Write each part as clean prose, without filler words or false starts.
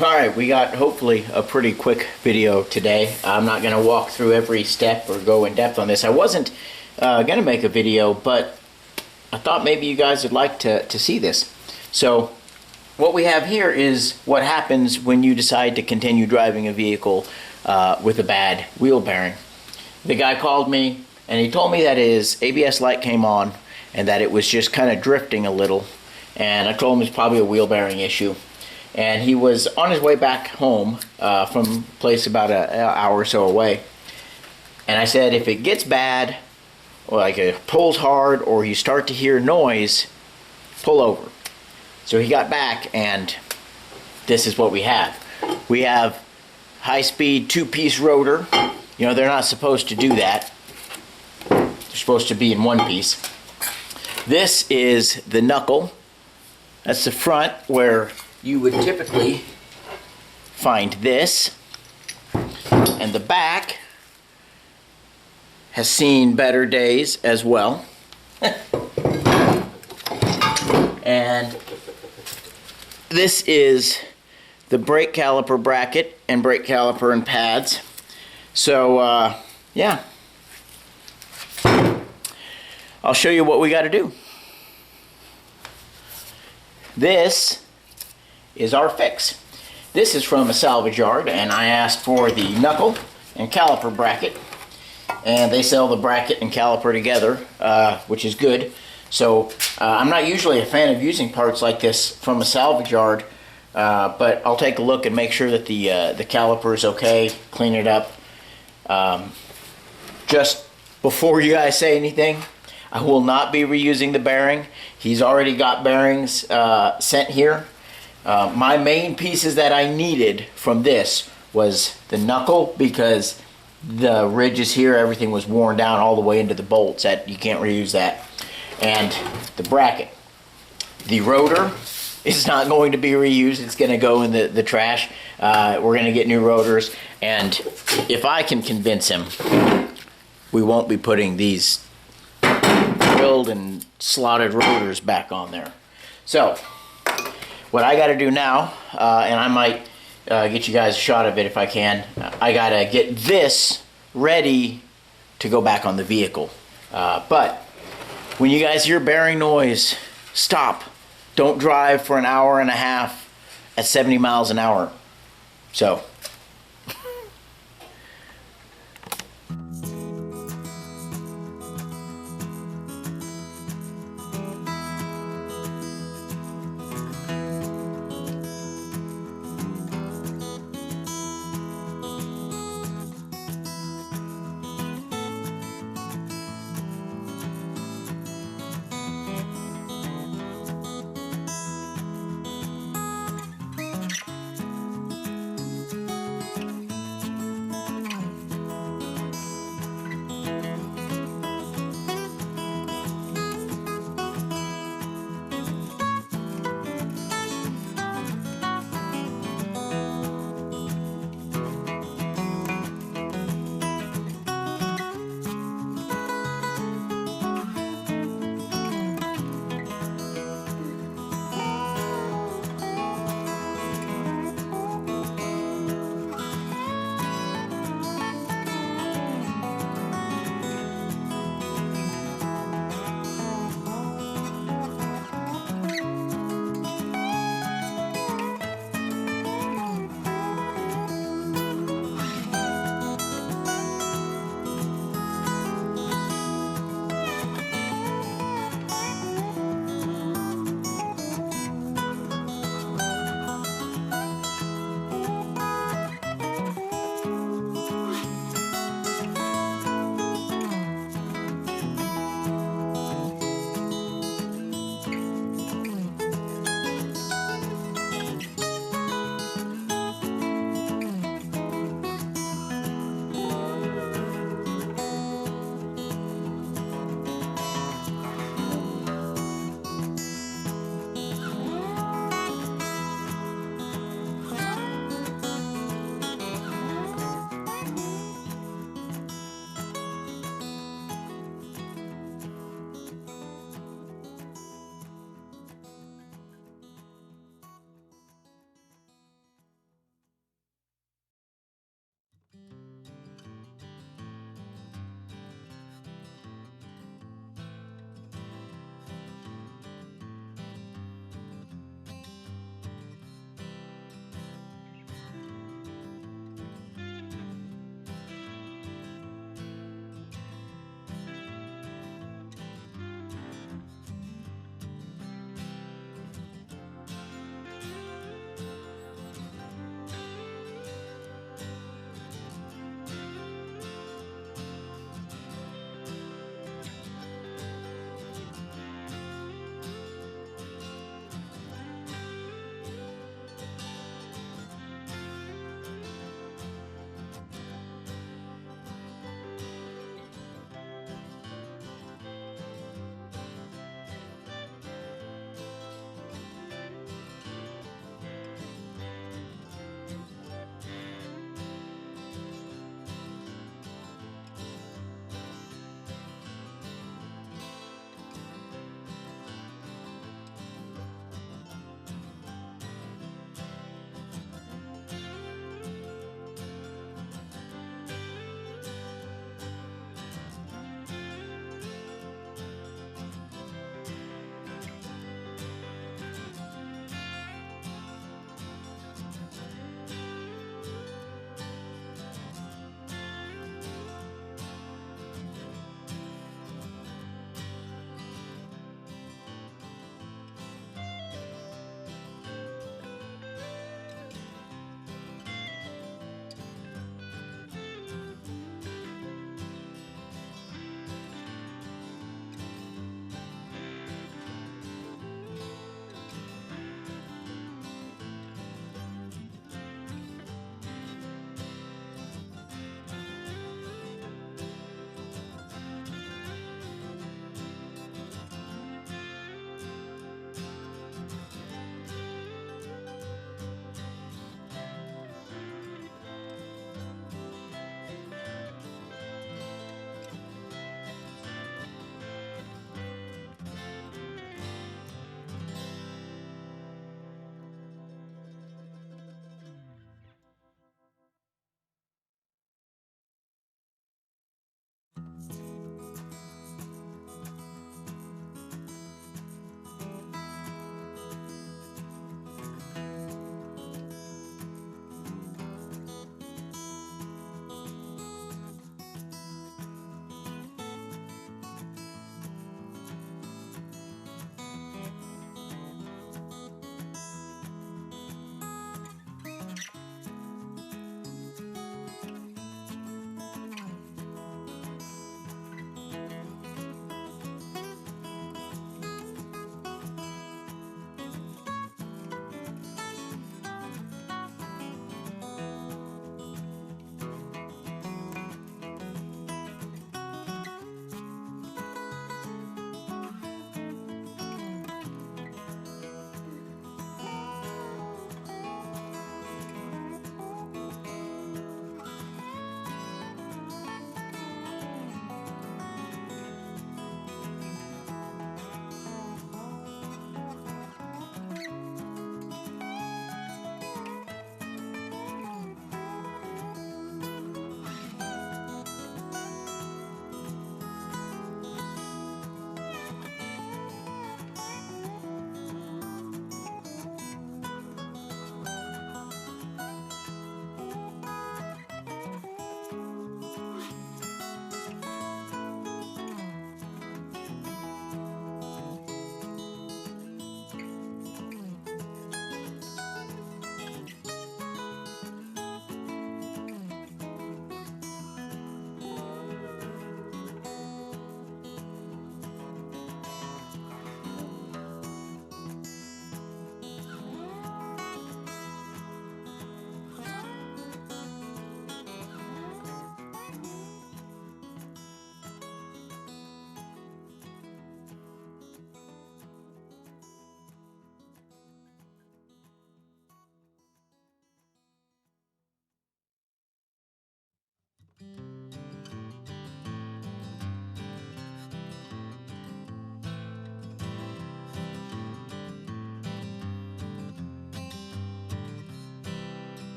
Alright, we got hopefully a pretty quick video today. I'm not going to walk through every step or go in depth on this. I wasn't going to make a video, but I thought maybe you guys would like to see this. So what we have here is what happens when you decide to continue driving a vehicle with a bad wheel bearing. The guy called me and he told me that his ABS light came on and that it was just kind of drifting a little, and I told him it's probably a wheel bearing issue. And he was on his way back home from a place about an hour or so away. And I said, if it gets bad, or like it pulls hard, or you start to hear noise, pull over. So he got back, and this is what we have. We have high-speed two-piece rotor. You know, they're not supposed to do that. They're supposed to be in one piece. This is the knuckle. That's the front where you would typically find this, and the back has seen better days as well. And this is the brake caliper bracket and brake caliper and pads. So yeah, I'll show you what we got to do. This is our fix. This is from a salvage yard, and I asked for the knuckle and caliper bracket, and they sell the bracket and caliper together, which is good. So I'm not usually a fan of using parts like this from a salvage yard, but I'll take a look and make sure that the caliper is okay, clean it up. Just before you guys say anything, I will not be reusing the bearing. He's already got bearings sent here. My main pieces that I needed from this was the knuckle, because the ridges here, everything was worn down all the way into the bolts. That you can't reuse that. And the bracket. The rotor is not going to be reused. It's going to go in the trash. We're going to get new rotors, and if I can convince him, we won't be putting these drilled and slotted rotors back on there. So what I got to do now, and I might get you guys a shot of it if I can, I got to get this ready to go back on the vehicle. But when you guys hear bearing noise, stop. Don't drive for an hour and a half at 70 miles an hour. So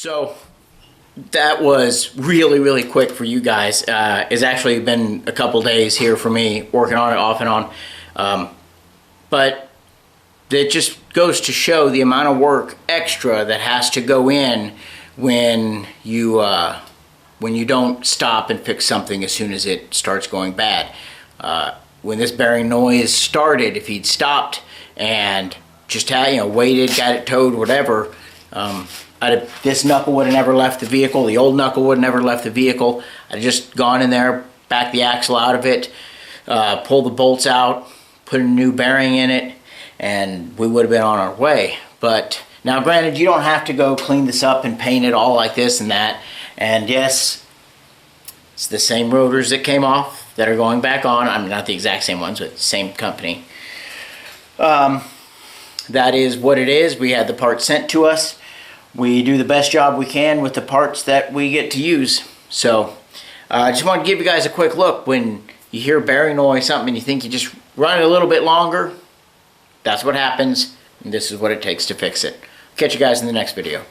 So that was really, really quick for you guys. It's actually been a couple days here for me working on it off and on. But it just goes to show the amount of work extra that has to go in when you don't stop and fix something as soon as it starts going bad. When this bearing noise started, if he'd stopped and just had, waited, got it towed, whatever, this knuckle would have never left the vehicle. The old knuckle would have never left the vehicle. I'd just gone in there, backed the axle out of it, pulled the bolts out, put a new bearing in it, and we would have been on our way. But now granted, you don't have to go clean this up and paint it all like this and that. And yes, it's the same rotors that came off that are going back on. I mean, not the exact same ones, but same company. That is what it is. We had the parts sent to us. We do the best job we can with the parts that we get to use. So I just want to give you guys a quick look. When you hear bearing noise, something, and you think you just run it a little bit longer, that's what happens, and this is what it takes to fix it. Catch you guys in the next video.